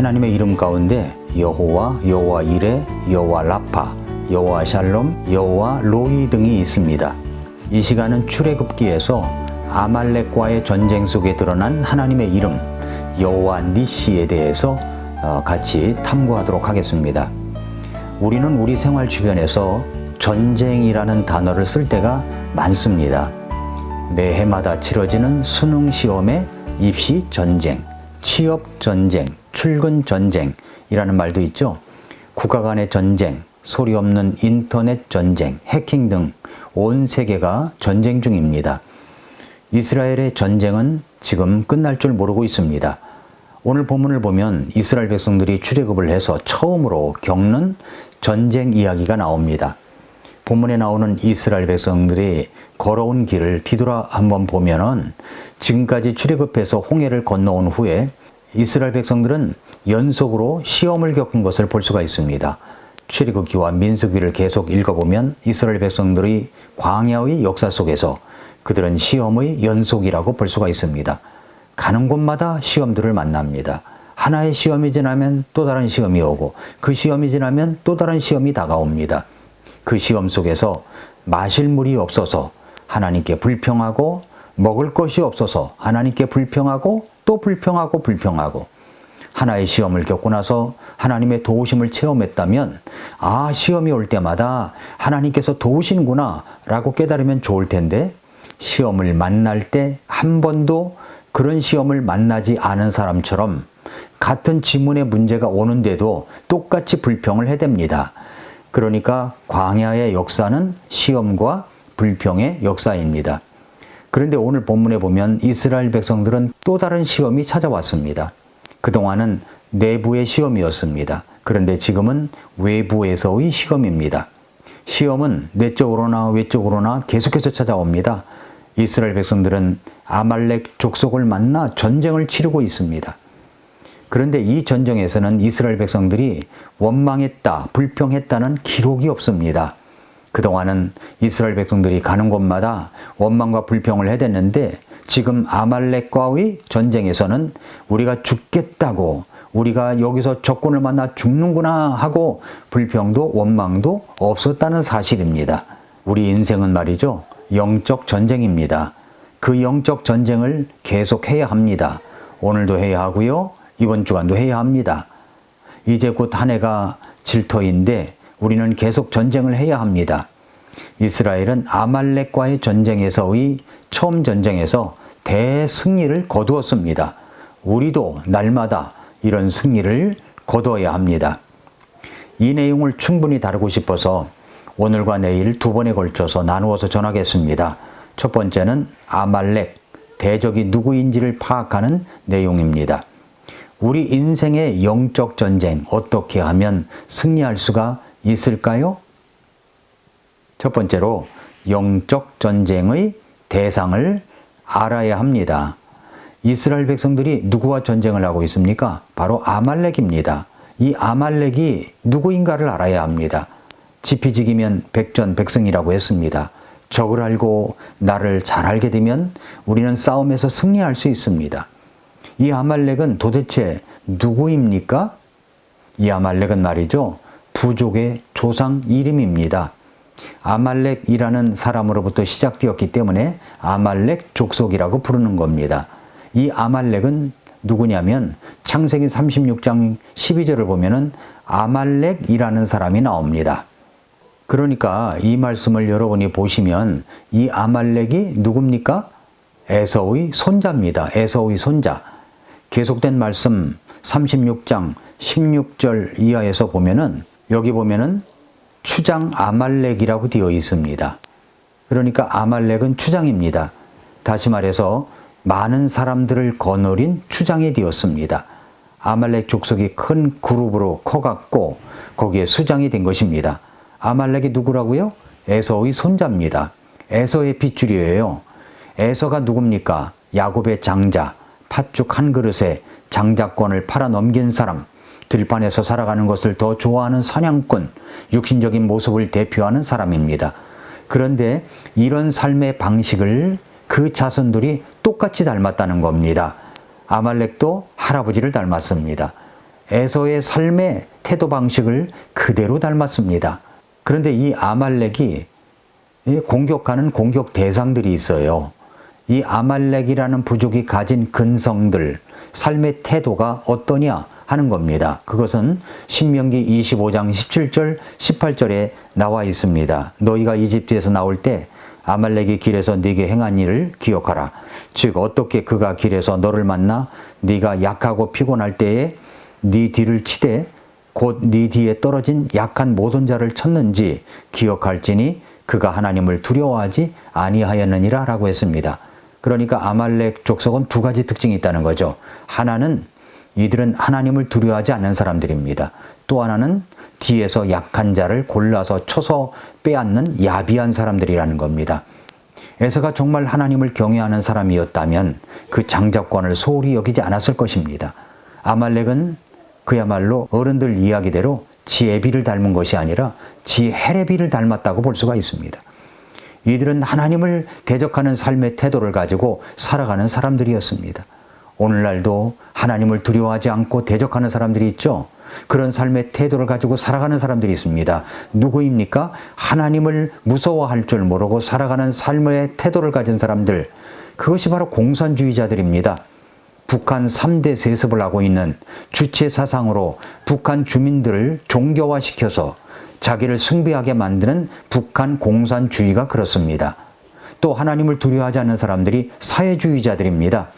하나님의 이름 가운데 여호와, 여호와 이레, 여호와 라파, 여호와 샬롬, 여호와 로이 등이 있습니다. 이 시간은 출애굽기에서 아말렉과의 전쟁 속에 드러난 하나님의 이름 여호와 니시에 대해서 같이 탐구하도록 하겠습니다. 우리는 우리 생활 주변에서 전쟁이라는 단어를 쓸 때가 많습니다. 매해마다 치러지는 수능 시험의 입시 전쟁, 취업 전쟁, 출근 전쟁이라는 말도 있죠. 국가 간의 전쟁, 소리 없는 인터넷 전쟁, 해킹 등 온 세계가 전쟁 중입니다. 이스라엘의 전쟁은 지금 끝날 줄 모르고 있습니다. 오늘 본문을 보면 이스라엘 백성들이 출애굽을 해서 처음으로 겪는 전쟁 이야기가 나옵니다. 본문에 나오는 이스라엘 백성들이 걸어온 길을 뒤돌아 한번 보면은 지금까지 출애굽해서 홍해를 건너온 후에 이스라엘 백성들은 연속으로 시험을 겪은 것을 볼 수가 있습니다. 출애굽기와 민수기를 계속 읽어보면 이스라엘 백성들의 광야의 역사 속에서 그들은 시험의 연속이라고 볼 수가 있습니다. 가는 곳마다 시험들을 만납니다. 하나의 시험이 지나면 또 다른 시험이 오고 그 시험이 지나면 또 다른 시험이 다가옵니다. 그 시험 속에서 마실 물이 없어서 하나님께 불평하고 먹을 것이 없어서 하나님께 불평하고 또 불평하고 하나의 시험을 겪고 나서 하나님의 도우심을 체험했다면 시험이 올 때마다 하나님께서 도우시는구나 라고 깨달으면 좋을 텐데 시험을 만날 때 한 번도 그런 시험을 만나지 않은 사람처럼 같은 지문의 문제가 오는데도 똑같이 불평을 해댑니다. 그러니까 광야의 역사는 시험과 불평의 역사입니다. 그런데 오늘 본문에 보면 이스라엘 백성들은 또 다른 시험이 찾아왔습니다. 그동안은 내부의 시험이었습니다. 그런데 지금은 외부에서의 시험입니다. 시험은 내적으로나 외적으로나 계속해서 찾아옵니다. 이스라엘 백성들은 아말렉 족속을 만나 전쟁을 치르고 있습니다. 그런데 이 전쟁에서는 이스라엘 백성들이 원망했다, 불평했다는 기록이 없습니다. 그동안은 이스라엘 백성들이 가는 곳마다 원망과 불평을 해댔는데 지금 아말렉과의 전쟁에서는 우리가 죽겠다고 우리가 여기서 적군을 만나 죽는구나 하고 불평도 원망도 없었다는 사실입니다. 우리 인생은 말이죠. 영적 전쟁입니다. 그 영적 전쟁을 계속해야 합니다. 오늘도 해야 하고요. 이번 주간도 해야 합니다. 이제 곧 한 해가 질터인데 우리는 계속 전쟁을 해야 합니다. 이스라엘은 아말렉과의 전쟁에서의 처음 전쟁에서 대승리를 거두었습니다. 우리도 날마다 이런 승리를 거두어야 합니다. 이 내용을 충분히 다루고 싶어서 오늘과 내일 두 번에 걸쳐서 나누어서 전하겠습니다. 첫 번째는 아말렉, 대적이 누구인지를 파악하는 내용입니다. 우리 인생의 영적 전쟁, 어떻게 하면 승리할 수가 있을까요? 첫 번째로 영적 전쟁의 대상을 알아야 합니다. 이스라엘 백성들이 누구와 전쟁을 하고 있습니까? 바로 아말렉입니다. 이 아말렉이 누구인가를 알아야 합니다. 지피지기면 백전백승이라고 했습니다. 적을 알고 나를 잘 알게 되면 우리는 싸움에서 승리할 수 있습니다. 이 아말렉은 도대체 누구입니까? 이 아말렉은 말이죠. 부족의 조상 이름입니다. 아말렉이라는 사람으로부터 시작되었기 때문에 아말렉 족속이라고 부르는 겁니다. 이 아말렉은 누구냐면 창세기 36장 12절을 보면은 아말렉이라는 사람이 나옵니다. 그러니까 이 말씀을 여러분이 보시면 이 아말렉이 누굽니까? 에서의 손자입니다. 에서의 손자. 계속된 말씀 36장 16절 이하에서 보면은 여기 보면은 추장 아말렉이라고 되어 있습니다. 그러니까 아말렉은 추장입니다. 다시 말해서 많은 사람들을 거느린 추장이 되었습니다. 아말렉 족속이 큰 그룹으로 커갔고 거기에 수장이 된 것입니다. 아말렉이 누구라고요? 에서의 손자입니다. 에서의 핏줄이에요. 에서가 누굽니까? 야곱의 장자, 팥죽 한 그릇에 장자권을 팔아 넘긴 사람, 들판에서 살아가는 것을 더 좋아하는 사냥꾼, 육신적인 모습을 대표하는 사람입니다. 그런데 이런 삶의 방식을 그 자손들이 똑같이 닮았다는 겁니다. 아말렉도 할아버지를 닮았습니다. 에서의 삶의 태도 방식을 그대로 닮았습니다. 그런데 이 아말렉이 공격하는 공격 대상들이 있어요. 이 아말렉이라는 부족이 가진 근성들, 삶의 태도가 어떠냐 하는 겁니다. 그것은 신명기 25장 17절, 18절에 나와 있습니다. 너희가 이집트에서 나올 때 아말렉이 길에서 네게 행한 일을 기억하라. 즉 어떻게 그가 길에서 너를 만나 네가 약하고 피곤할 때에 네 뒤를 치되 곧 네 뒤에 떨어진 약한 모든 자를 쳤는지 기억할지니 그가 하나님을 두려워하지 아니하였느니라 라고 했습니다. 그러니까 아말렉 족속은 두 가지 특징이 있다는 거죠. 하나는 이들은 하나님을 두려워하지 않는 사람들입니다. 또 하나는 뒤에서 약한 자를 골라서 쳐서 빼앗는 야비한 사람들이라는 겁니다. 에서가 정말 하나님을 경외하는 사람이었다면 그 장자권을 소홀히 여기지 않았을 것입니다. 아말렉은 그야말로 어른들 이야기대로 지 에비를 닮은 것이 아니라 지 헤레비를 닮았다고 볼 수가 있습니다. 이들은 하나님을 대적하는 삶의 태도를 가지고 살아가는 사람들이었습니다. 오늘날도 하나님을 두려워하지 않고 대적하는 사람들이 있죠. 그런 삶의 태도를 가지고 살아가는 사람들이 있습니다. 누구입니까? 하나님을 무서워할 줄 모르고 살아가는 삶의 태도를 가진 사람들. 그것이 바로 공산주의자들입니다. 북한 3대 세습을 하고 있는 주체 사상으로 북한 주민들을 종교화시켜서 자기를 숭배하게 만드는 북한 공산주의가 그렇습니다. 또 하나님을 두려워하지 않는 사람들이 사회주의자들입니다.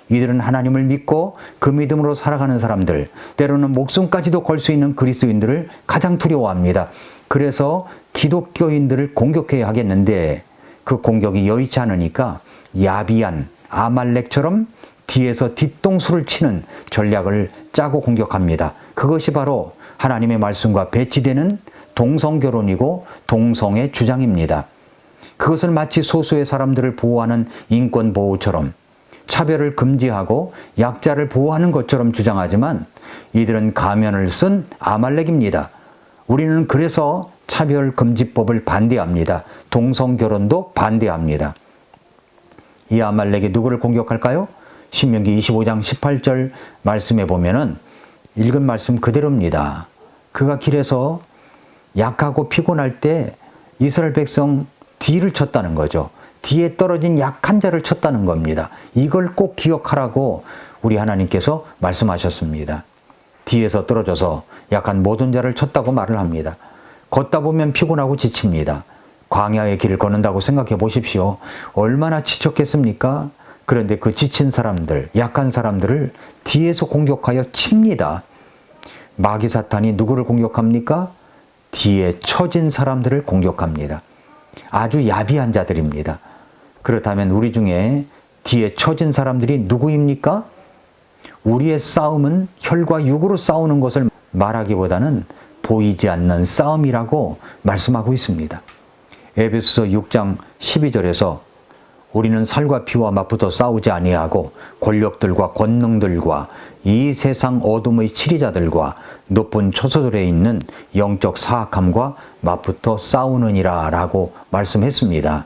이들은 하나님을 믿고 그 믿음으로 살아가는 사람들, 때로는 목숨까지도 걸 수 있는 그리스도인들을 가장 두려워합니다. 그래서 기독교인들을 공격해야 하겠는데 그 공격이 여의치 않으니까 야비한 아말렉처럼 뒤에서 뒤통수를 치는 전략을 짜고 공격합니다. 그것이 바로 하나님의 말씀과 배치되는 동성결혼이고 동성의 주장입니다. 그것을 마치 소수의 사람들을 보호하는 인권보호처럼 차별을 금지하고 약자를 보호하는 것처럼 주장하지만 이들은 가면을 쓴 아말렉입니다. 우리는 그래서 차별금지법을 반대합니다. 동성결혼도 반대합니다. 이 아말렉이 누구를 공격할까요? 신명기 25장 18절 말씀에 보면은 읽은 말씀 그대로입니다. 그가 길에서 약하고 피곤할 때 이스라엘 백성 뒤를 쳤다는 거죠. 뒤에 떨어진 약한 자를 쳤다는 겁니다. 이걸 꼭 기억하라고 우리 하나님께서 말씀하셨습니다. 뒤에서 떨어져서 약한 모든 자를 쳤다고 말을 합니다. 걷다 보면 피곤하고 지칩니다. 광야의 길을 걷는다고 생각해 보십시오. 얼마나 지쳤겠습니까? 그런데 그 지친 사람들, 약한 사람들을 뒤에서 공격하여 칩니다. 마귀 사탄이 누구를 공격합니까? 뒤에 처진 사람들을 공격합니다. 아주 야비한 자들입니다. 그렇다면 우리 중에 뒤에 처진 사람들이 누구입니까? 우리의 싸움은 혈과 육으로 싸우는 것을 말하기보다는 보이지 않는 싸움이라고 말씀하고 있습니다. 에베소서 6장 12절에서 우리는 살과 피와 맞붙어 싸우지 아니하고 권력들과 권능들과 이 세상 어둠의 치리자들과 높은 처소들에 있는 영적 사악함과 맞붙어 싸우느니라 라고 말씀했습니다.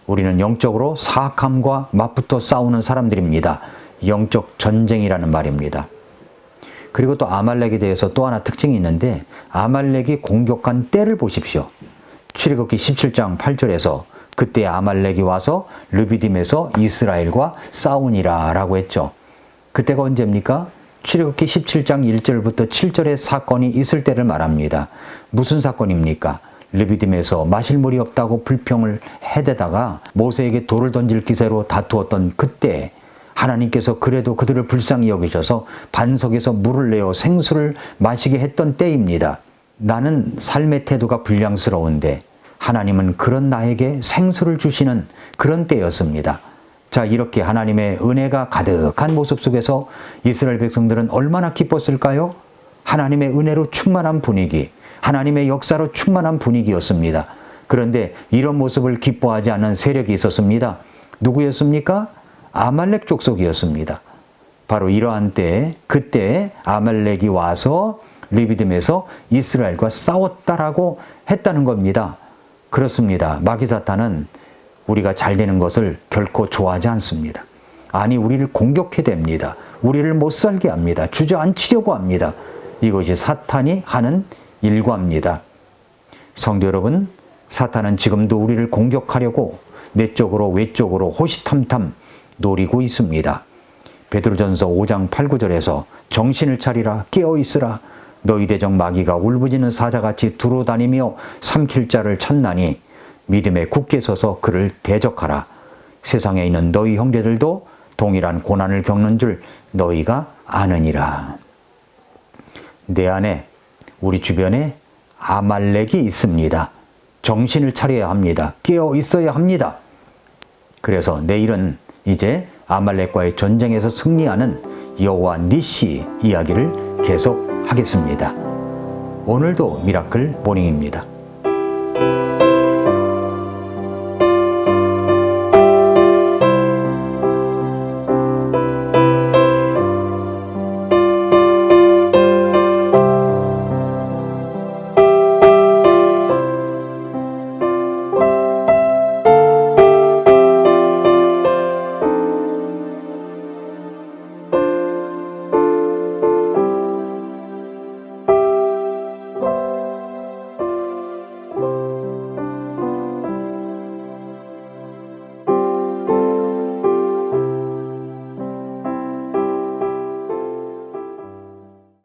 우리는 영적으로 사악함과 맞붙어 싸우는 사람들입니다. 영적 전쟁이라는 말입니다. 그리고 또 아말렉에 대해서 또 하나 특징이 있는데 아말렉이 공격한 때를 보십시오. 출애굽기 17장 8절에서 그때 아말렉이 와서 르비딤에서 이스라엘과 싸우니라 라고 했죠. 그때가 언제입니까? 출애굽기 17장 1절부터 7절의 사건이 있을 때를 말합니다. 무슨 사건입니까? 르비딤에서 마실 물이 없다고 불평을 해대다가 모세에게 돌을 던질 기세로 다투었던 그때 하나님께서 그래도 그들을 불쌍히 여기셔서 반석에서 물을 내어 생수를 마시게 했던 때입니다. 나는 삶의 태도가 불량스러운데 하나님은 그런 나에게 생수를 주시는 그런 때였습니다. 자, 이렇게 하나님의 은혜가 가득한 모습 속에서 이스라엘 백성들은 얼마나 기뻤을까요? 하나님의 은혜로 충만한 분위기, 하나님의 역사로 충만한 분위기였습니다. 그런데 이런 모습을 기뻐하지 않는 세력이 있었습니다. 누구였습니까? 아말렉 족속이었습니다. 바로 이러한 때에 그때 아말렉이 와서 르비딤에서 이스라엘과 싸웠다라고 했다는 겁니다. 그렇습니다. 마귀 사탄은 우리가 잘 되는 것을 결코 좋아하지 않습니다. 아니, 우리를 공격해 댑니다. 우리를 못 살게 합니다. 주저앉히려고 합니다. 이것이 사탄이 하는 일과입니다. 성도 여러분, 사탄은 지금도 우리를 공격하려고 내적으로 외적으로 호시탐탐 노리고 있습니다. 베드로전서 5장 8, 9절에서 정신을 차리라 깨어있으라 너희 대적 마귀가 울부짖는 사자같이 두루다니며 삼킬 자를 찾나니 믿음에 굳게 서서 그를 대적하라. 세상에 있는 너희 형제들도 동일한 고난을 겪는 줄 너희가 아느니라. 내 안에 우리 주변에 아말렉이 있습니다. 정신을 차려야 합니다. 깨어 있어야 합니다. 그래서 내일은 이제 아말렉과의 전쟁에서 승리하는 여호와 니시 이야기를 계속하겠습니다. 오늘도 미라클 모닝입니다.